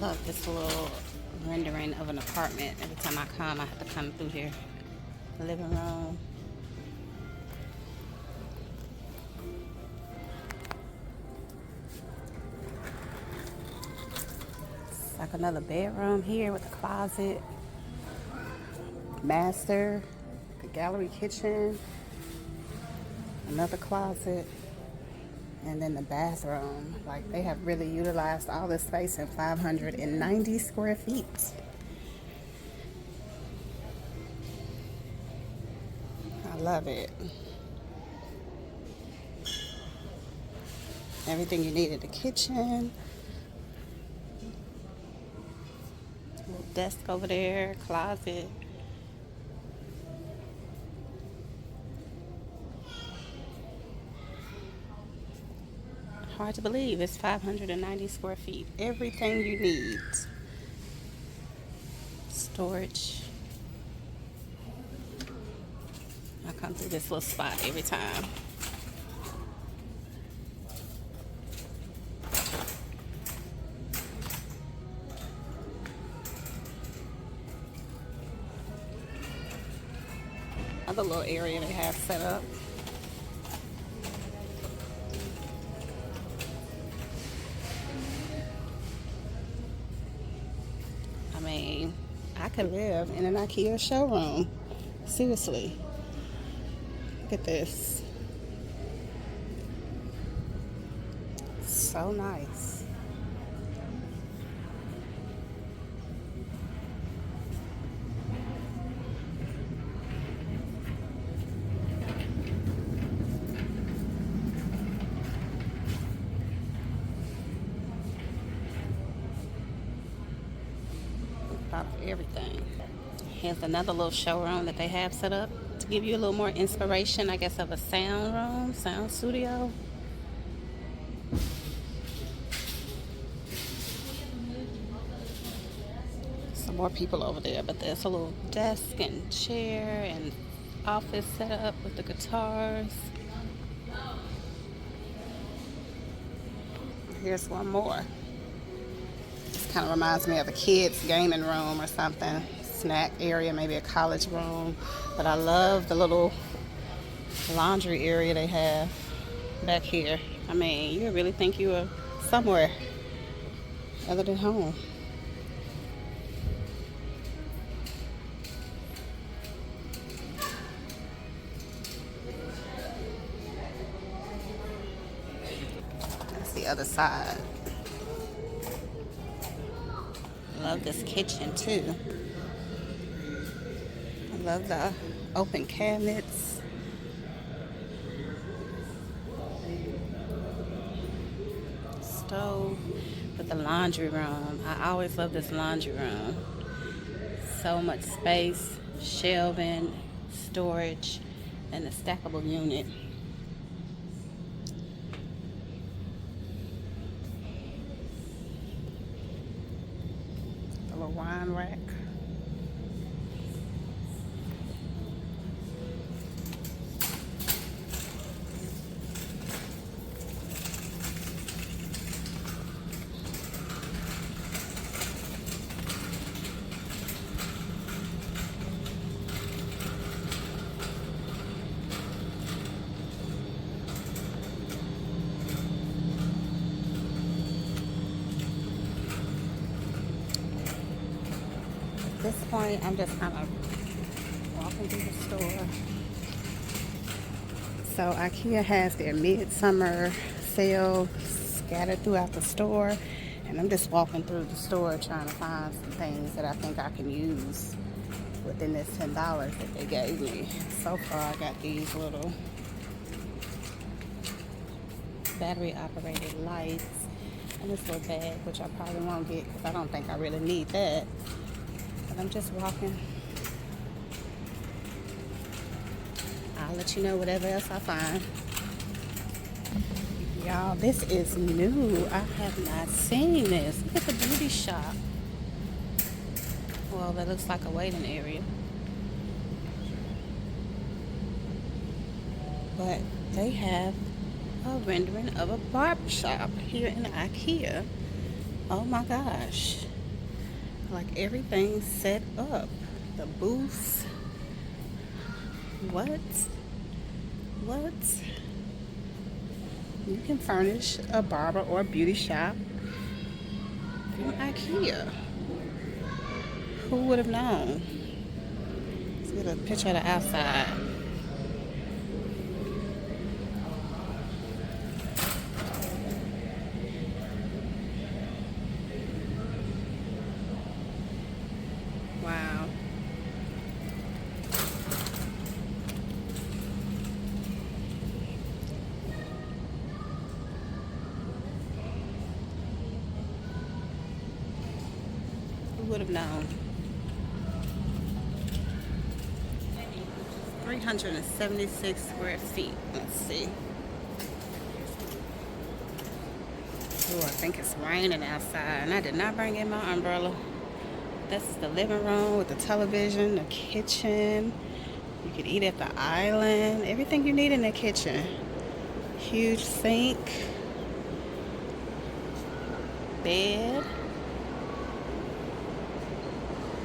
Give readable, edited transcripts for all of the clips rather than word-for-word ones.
Love this little rendering of an apartment. Every time I come, I have to come through here. Living room. It's like another bedroom here with a closet. Master. The gallery kitchen. Another closet. And then the bathroom. Like, they have really utilized all this space in 590 square feet. I love it. Everything you need in the kitchen. Little desk over there, closet. Hard to believe it's 590 square feet. Everything you need. Storage. I come through this little spot every time. Other little area they have set up. I mean, I could live in an Ikea showroom. Seriously. Look at this. So nice. About everything. Here's another little showroom that they have set up to give you a little more inspiration, I guess, of a sound room, sound studio. Some more people over there, but there's a little desk and chair and office set up with the guitars. Here's one more. Kind of reminds me of a kid's gaming room or something. Snack area, maybe a college room. But I love the little laundry area they have back here. I mean, you really think you are somewhere other than home. That's the other side. Love this kitchen too. I love the open cabinets. Stove with the laundry room. I always love this laundry room. So much space, shelving, storage, and a stackable unit. A little wine rack. At this point, I'm just kind of walking through the store. So IKEA has their midsummer sale scattered throughout the store, and I'm just walking through the store trying to find some things that I think I can use within this $10 that they gave me. So far, I got these little battery operated lights and this little bag, which I probably won't get because I don't think I really need that. But I'm just walking. I'll let you know whatever else I find. Y'all, this is new. I have not seen this. Look at the beauty shop. Well, that looks like a waiting area. But they have a rendering of a barber shop here in IKEA. Oh my gosh. Like everything's set up. The booths. What? What? You can furnish a barber or beauty shop from Ikea. Who would have known? Let's get a picture of the outside. Wow. Who would have known? 376 square feet. Let's see. Oh, I think it's raining outside, and I did not bring in my umbrella. This is the living room with the television, the kitchen. You could eat at the island. Everything you need in the kitchen. Huge sink. Bed.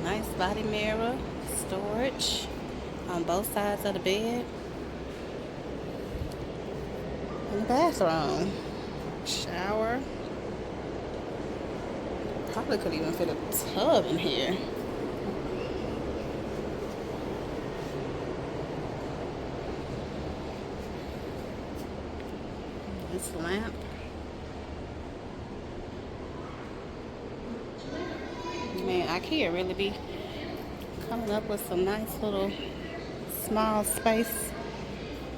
Nice body mirror. Storage on both sides of the bed. And the bathroom. Shower. Probably could even fit a tub in here. This lamp. Man, Ikea really be coming up with some nice little small space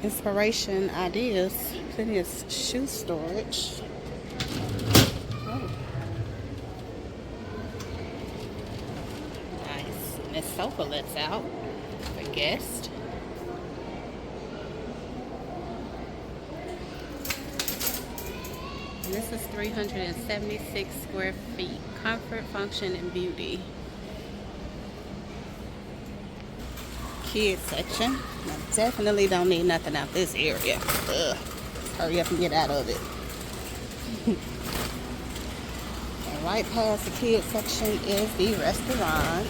inspiration ideas. Plenty of shoe storage. Oh. Nice. And this sofa lets out for guests. And this is 376 square feet. Comfort, function, and beauty. Kids section. I definitely don't need nothing out this area. Ugh. Hurry up and get out of it. And right past the kids section is the restaurant.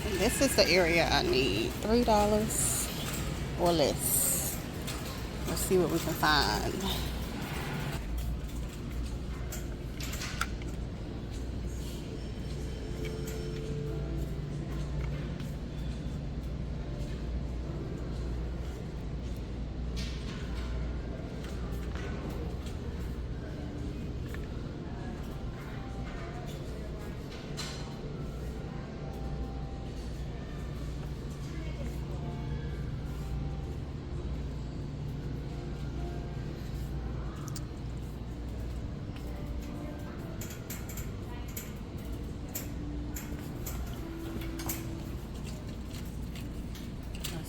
And this is the area I need. $3 or less. Let's see what we can find.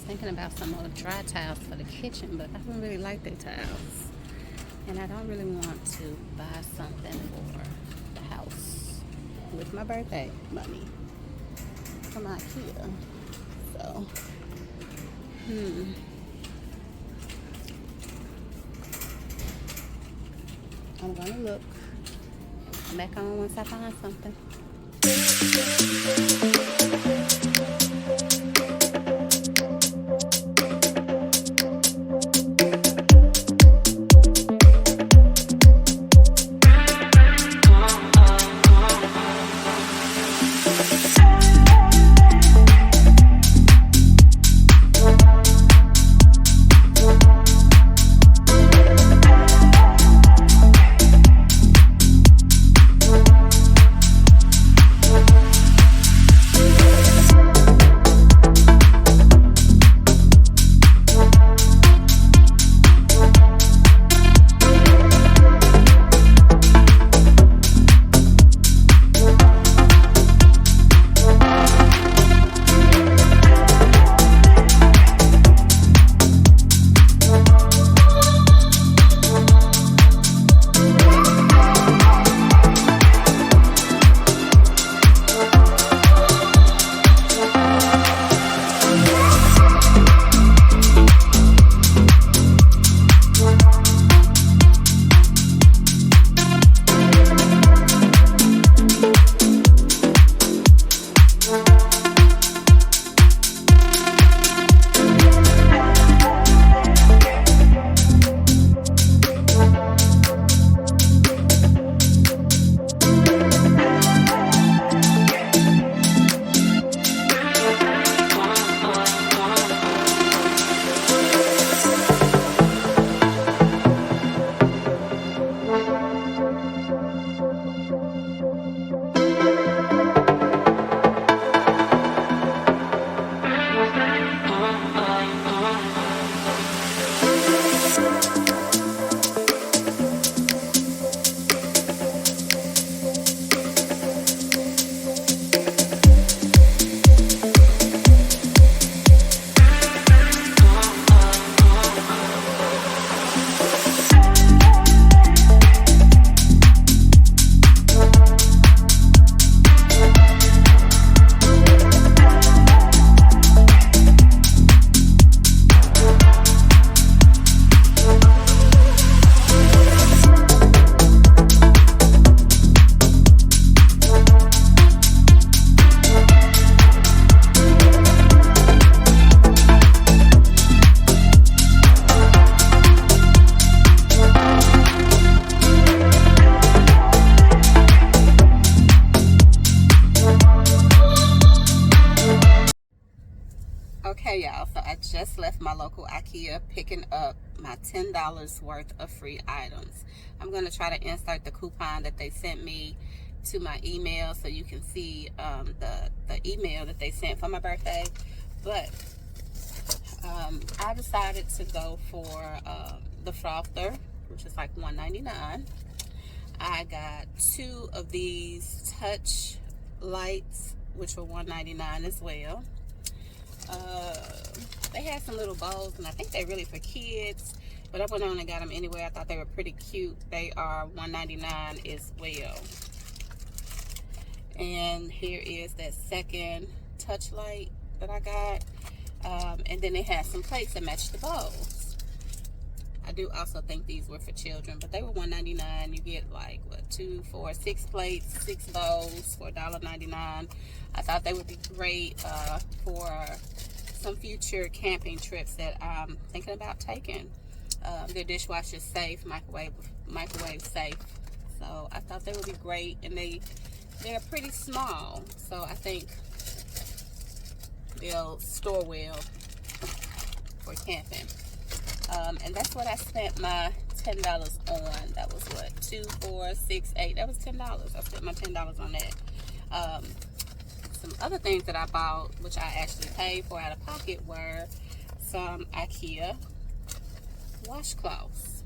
Thinking about some more dry tiles for the kitchen, but I don't really like their tiles, and I don't really want to buy something for the house with my birthday money from Ikea. So I'm gonna look back on once I find something. Also, I just left my local Ikea picking up my $10 worth of free items. I'm going to try to insert the coupon that they sent me to my email so you can see the email that they sent for my birthday. But I decided to go for the frother, which is like $1.99. I got 2 of these touch lights, which were $1.99 as well. They had some little bowls, and I think they're really for kids, but I went on and got them anyway. I thought they were pretty cute. They are $1.99 as well. And here is that second touch light that I got. And then they had some plates that matched the bowls. I do also think these were for children, but they were $1.99. You get like, what, 2, 4, 6 plates, 6 bowls for $1.99. I thought they would be great for some future camping trips that I'm thinking about taking. They're dishwasher safe, microwave safe. So I thought they would be great, and they're pretty small. So I think they'll store well for camping. And that's what I spent my $10 on. That was what, 2, 4, 6, 8. That was $10. I spent my $10 on that. Some other things that I bought, which I actually paid for out of pocket, were some Ikea washcloths.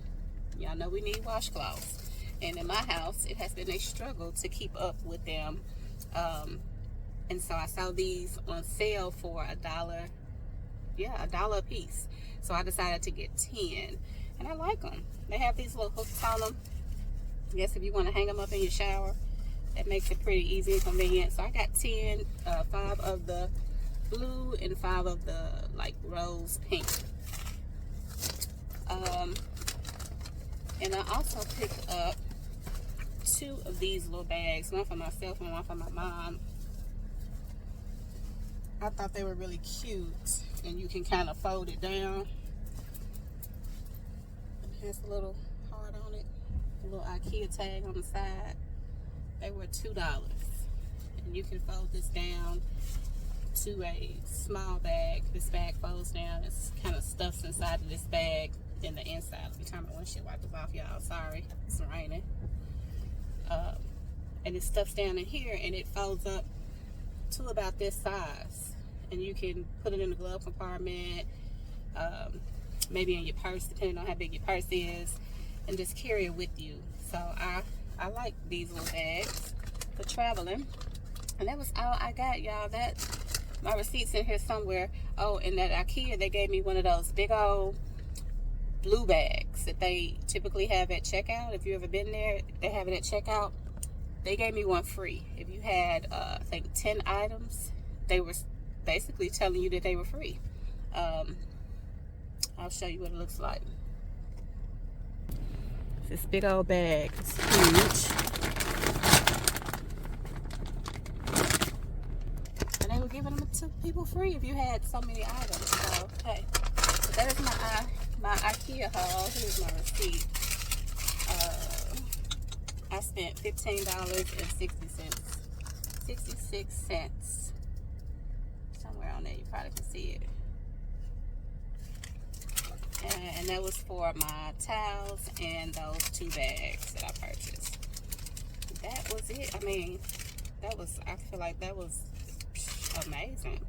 Y'all know we need washcloths. And in my house, it has been a struggle to keep up with them. And so I saw these on sale for $1. Yeah, $1 a piece. So I decided to get 10. And I like them. They have these little hooks on them. I guess if you want to hang them up in your shower, that makes it pretty easy and convenient. So I got 10, 5 of the blue and 5 of the like rose pink. And I also picked up 2 of these little bags, one for myself and one for my mom. I thought they were really cute, and you can kind of fold it down. It has a little heart on it, a little Ikea tag on the side. They were $2, and you can fold this down to a small bag. This bag folds down. It's kind of stuffs inside of this bag in the inside. Let me turn my windshield wipers off, y'all. Sorry, it's raining. And it stuffs down in here, and it folds up to about this size. And you can put it in the glove compartment, maybe in your purse, depending on how big your purse is, and just carry it with you. So I like these little bags for traveling. And that was all I got, y'all. My receipt's in here somewhere. Oh, and that Ikea, they gave me one of those big old blue bags that they typically have at checkout. If you've ever been there, they have it at checkout. They gave me one free. If you had, I think, 10 items, they were basically telling you that they were free. I'll show you what it looks like. This big old bag. It's huge. And they were giving them to people free if you had so many items. So, okay. So that is my Ikea haul. Here's my receipt. I spent $15.66. 66 cents. Somewhere on there, you probably can see it. And that was for my towels and those 2 bags that I purchased. That was it. I mean, I feel like that was amazing.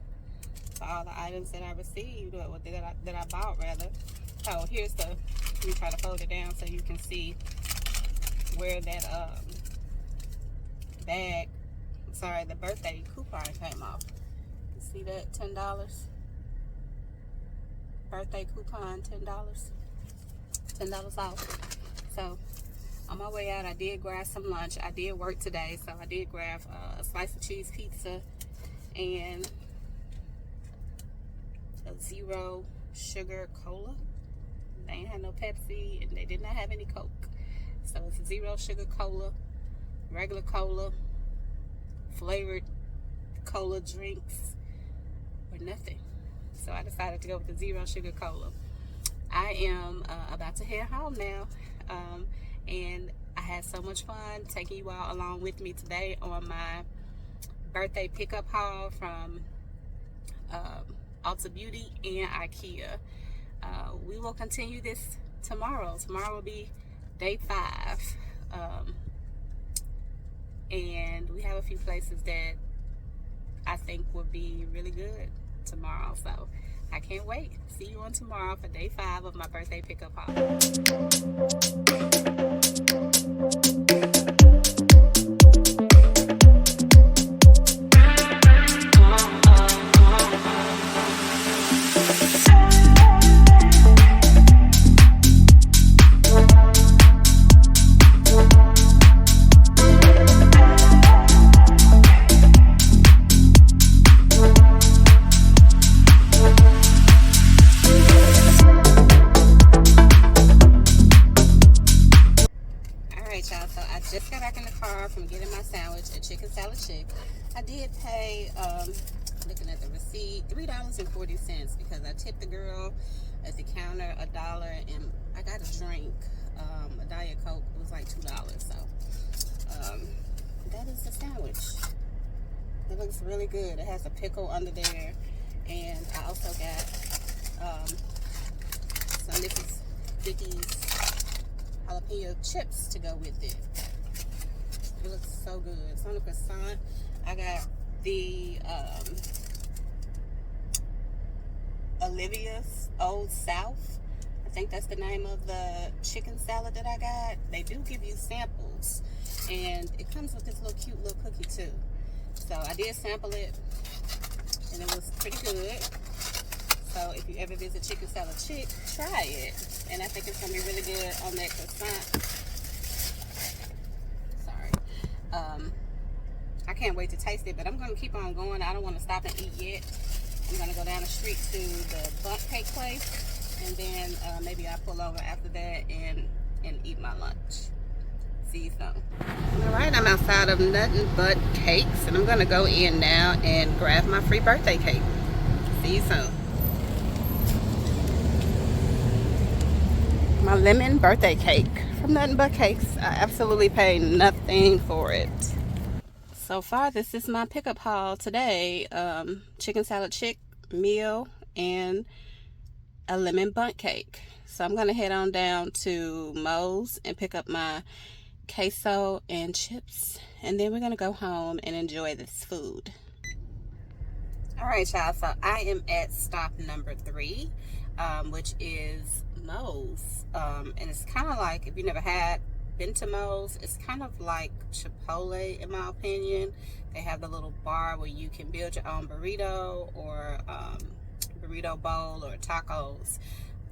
For all the items that I received, or that I bought rather. Oh, let me try to fold it down so you can see where that the birthday coupon came off. You see that? $10. Birthday coupon, $10 off. So on my way out, I did grab some lunch. I did work today, so I did grab a slice of cheese pizza and a 0 sugar cola. They ain't had no Pepsi, and they did not have any Coke. So it's a 0 sugar cola, regular cola, flavored cola drinks, or nothing. So I decided to go with the 0 sugar cola. I am about to head home now. And I had so much fun taking you all along with me today on my birthday pickup haul from Ulta Beauty, and Ikea. We will continue this tomorrow. Tomorrow will be day 5. And we have a few places that I think will be really good tomorrow. So I can't wait. See you on tomorrow for day 5 of my birthday pickup haul. Y'all, so I just got back in the car from getting my sandwich at Chicken Salad Chick. I did pay, looking at the receipt, $3.40 because I tipped the girl at the counter $1, and I got a drink, a Diet Coke. It was like $2. So that is the sandwich. It looks really good. It has a pickle under there, and I also got some Mrs. Vicky's jalapeno chips to go with it. It looks so good. It's on a croissant. I got the Olivia's Old South. I think that's the name of the chicken salad that I got. They do give you samples, and it comes with this little cute little cookie too. So I did sample it, and it was pretty good. So if you ever visit Chicken Salad Chick, try it. And I think it's going to be really good on that croissant. Sorry. I can't wait to taste it, but I'm going to keep on going. I don't want to stop and eat yet. I'm going to go down the street to the Bundt Cake place, and then maybe I'll pull over after that and eat my lunch. See you soon. Alright, I'm outside of Nothing But Cakes, and I'm going to go in now and grab my free birthday cake. See you soon. My lemon birthday cake from Nothing But Cakes. I absolutely paid nothing for it. So far, this is my pickup haul today. Chicken Salad Chick meal and a lemon bundt cake. So I'm going to head on down to Moe's and pick up my queso and chips. And then we're going to go home and enjoy this food. Alright, y'all. So I am at stop number 3, which is Moe's, and it's kind of like, if you never been to Moe's, it's kind of like Chipotle in my opinion. They have the little bar where you can build your own burrito or burrito bowl or tacos,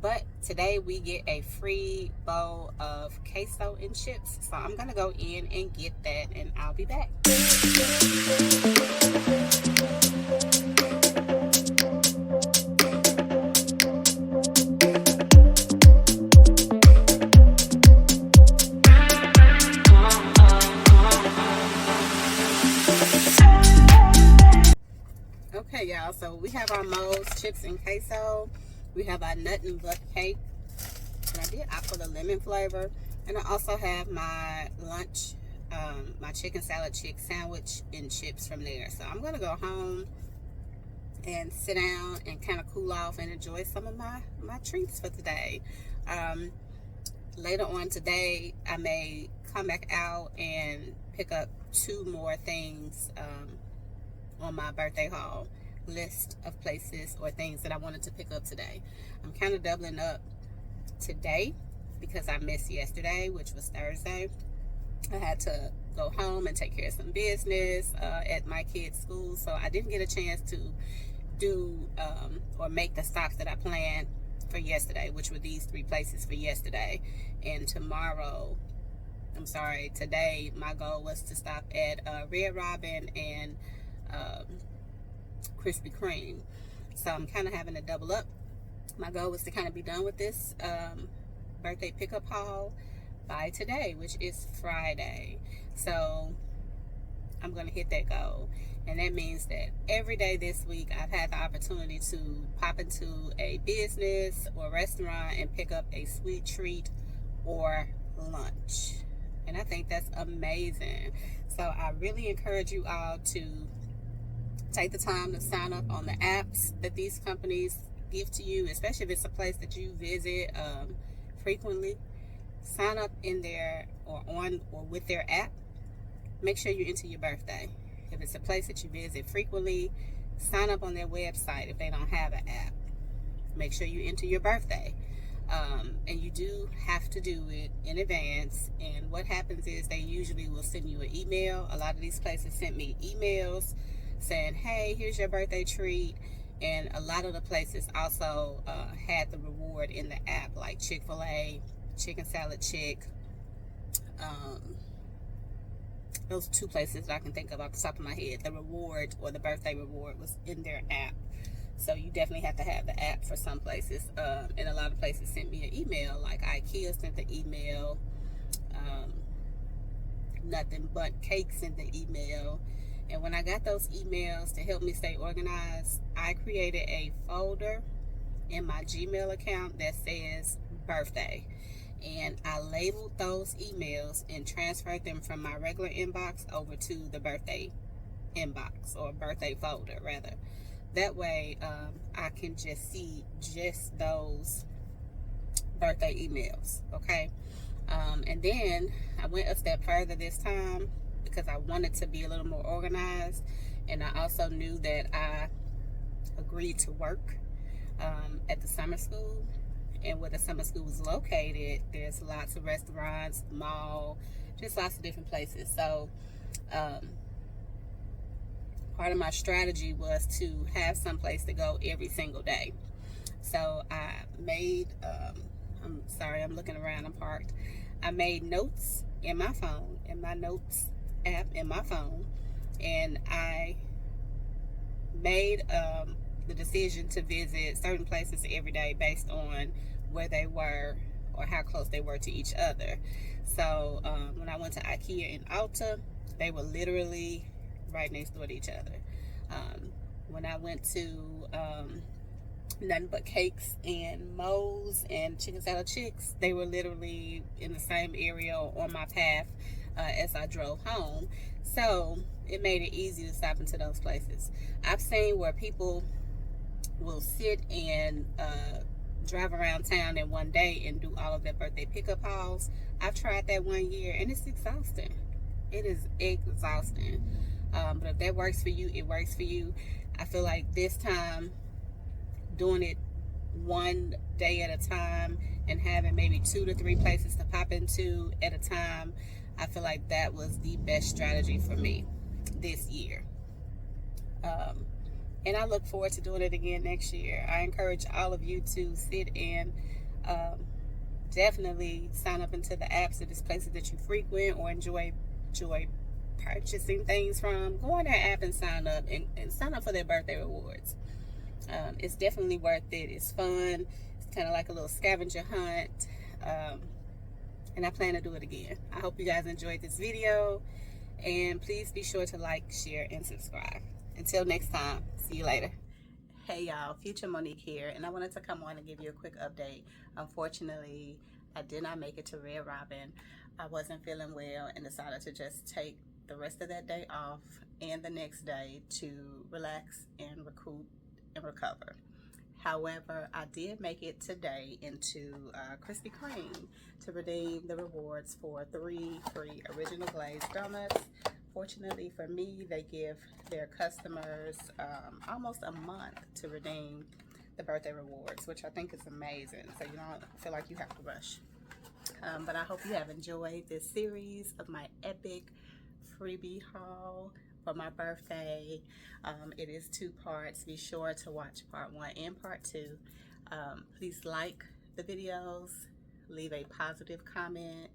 but today we get a free bowl of queso and chips. So I'm gonna go in and get that, and I'll be back. Okay, y'all, so we have our Moe's chips and queso. We have our Nothing But Cake, and I did opt for the lemon flavor. And I also have my lunch, my Chicken Salad Chick sandwich and chips from there. So I'm gonna go home and sit down and kind of cool off and enjoy some of my treats for today. Later on today, I may come back out and pick up 2 more things on my birthday haul list of places or things that I wanted to pick up today. I'm kind of doubling up today because I missed yesterday, which was Thursday. I had to go home and take care of some business at my kids' school, so I didn't get a chance to do or make the stops that I planned for yesterday, which were these 3 places for yesterday. And today my goal was to stop at Red Robin and Krispy Kreme. So I'm kind of having to double up. My goal was to kind of be done with this birthday pickup haul by today, which is Friday. So I'm going to hit that goal. And that means that every day this week I've had the opportunity to pop into a business or restaurant and pick up a sweet treat or lunch. And I think that's amazing. So I really encourage you all to Take the time to sign up on the apps that these companies give to you, especially if it's a place that you visit frequently. Sign up in there or on or with their app. Make sure you enter your birthday. If it's a place that you visit frequently, sign up on their website if they don't have an app. Make sure you enter your birthday. And you do have to do it in advance. And what happens is they usually will send you an email. A lot of these places sent me emails saying, hey, here's your birthday treat. And a lot of the places also had the reward in the app, like Chick-fil-A, Chicken Salad Chick. Those two places that I can think of off the top of my head. The reward or the birthday reward was in their app. So you definitely have to have the app for some places. And a lot of places sent me an email, like Ikea sent the email. Nothing Bundt Cakes sent the email. And when I got those emails to help me stay organized, I created a folder in my Gmail account that says birthday. And I labeled those emails and transferred them from my regular inbox over to the birthday inbox, or birthday folder rather. That way I can just see just those birthday emails, okay? And then I went a step further this time because I wanted to be a little more organized, and I also knew that I agreed to work at the summer school. And where the summer school is located, there's lots of restaurants, mall, just lots of different places. So part of my strategy was to have some place to go every single day. So I made, I'm sorry, I'm looking around, I'm parked. I made notes in my phone, in my notes app in my phone, and I made the decision to visit certain places every day based on where they were or how close they were to each other. So when I went to Ikea in Alta, they were literally right next door to each other. When I went to Nothing But Cakes and Moe's and Chicken Salad Chicks, they were literally in the same area on my path as I drove home. So it made it easy to stop into those places. I've seen where people will sit and drive around town in one day and do all of their birthday pickup hauls. I've tried that one year and it's exhausting. It is exhausting. But if that works for you, it works for you. I feel like this time, doing it one day at a time and having maybe 2 to 3 places to pop into at a time, I feel like that was the best strategy for me this year. And I look forward to doing it again next year. I encourage all of you to sit and definitely sign up into the apps if it's places that you frequent or enjoy purchasing things from. Go on their app and sign up and sign up for their birthday rewards. It's definitely worth it. It's fun. It's kind of like a little scavenger hunt. And I plan to do it again. I hope you guys enjoyed this video. And please be sure to like, share, and subscribe. Until next time, see you later. Hey y'all, Future Monique here, and I wanted to come on and give you a quick update. Unfortunately, I did not make it to Red Robin. I wasn't feeling well and decided to just take the rest of that day off and the next day to relax and recoup and recover. However, I did make it today into Krispy Kreme to redeem the rewards for 3 free original glazed donuts. Fortunately for me, they give their customers almost a month to redeem the birthday rewards, which I think is amazing. So you don't feel like you have to rush. But I hope you have enjoyed this series of my epic freebie haul for my birthday. It is 2 parts. Be sure to watch part 1 and part 2. Please like the videos, leave a positive comment,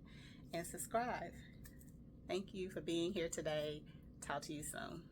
and subscribe. Thank you for being here today. Talk to you soon.